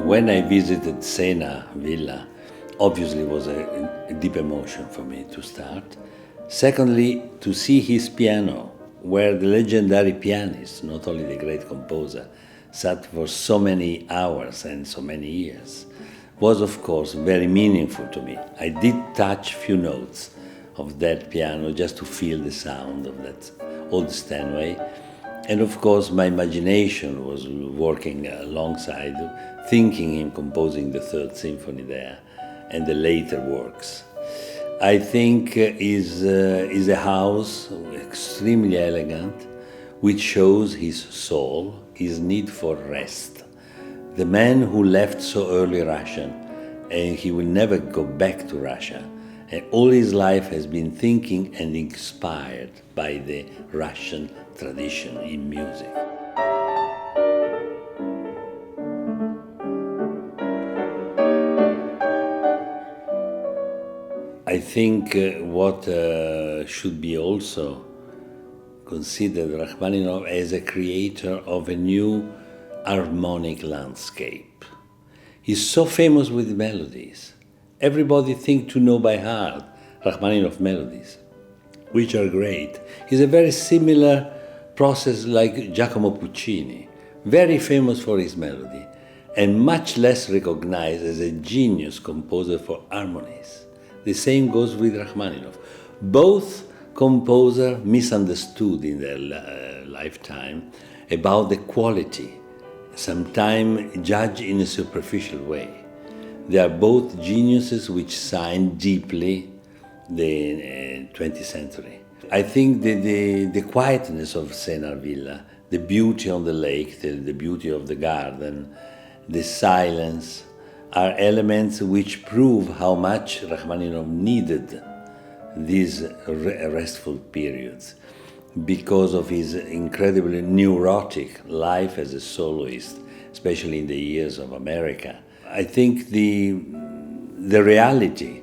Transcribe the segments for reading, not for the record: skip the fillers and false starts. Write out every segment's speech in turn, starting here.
When I visited Sena Villa, obviously it was a deep emotion for me to start. Secondly, to see his piano, where the legendary pianist, not only the great composer, sat for so many hours and so many years, was of course very meaningful to me. I did touch few notes of that piano just to feel the sound of that old Steinway. And of course my imagination was working alongside, thinking him composing the Third Symphony there and the later works. I think is a house extremely elegant, which shows his soul, his need for rest. The man who left so early Russia, and he will never go back to Russia, and all his life has been thinking and inspired by the Russian tradition in music. I think what should be also considered Rachmaninoff as a creator of a new harmonic landscape. He's so famous with melodies. Everybody thinks to know by heart Rachmaninoff melodies, which are great. It's a very similar process like Giacomo Puccini, very famous for his melody, and much less recognized as a genius composer for harmonies. The same goes with Rachmaninoff. Both composers misunderstood in their lifetime about the quality, sometimes judged in a superficial way. They are both geniuses which signed deeply the 20th century. I think the quietness of Sena Villa, the beauty on the lake, the beauty of the garden, the silence, are elements which prove how much Rachmaninoff needed these restful periods because of his incredibly neurotic life as a soloist, especially in the years of America. I think the reality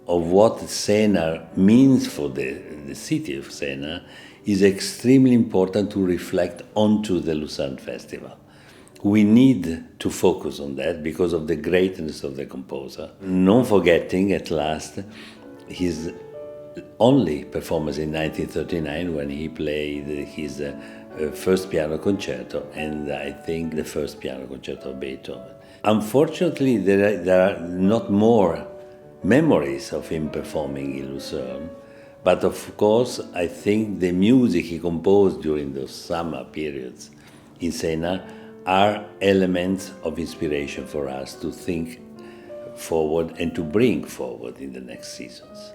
of what Sena means for the city of Sena is extremely important to reflect onto the Lucerne Festival. We need to focus on that because of the greatness of the composer. Not forgetting, at last, his only performance in 1939 when he played his first piano concerto and I think the first piano concerto of Beethoven. Unfortunately, there are not more memories of him performing in Lucerne, but of course I think the music he composed during those summer periods in Sena are elements of inspiration for us to think forward and to bring forward in the next seasons.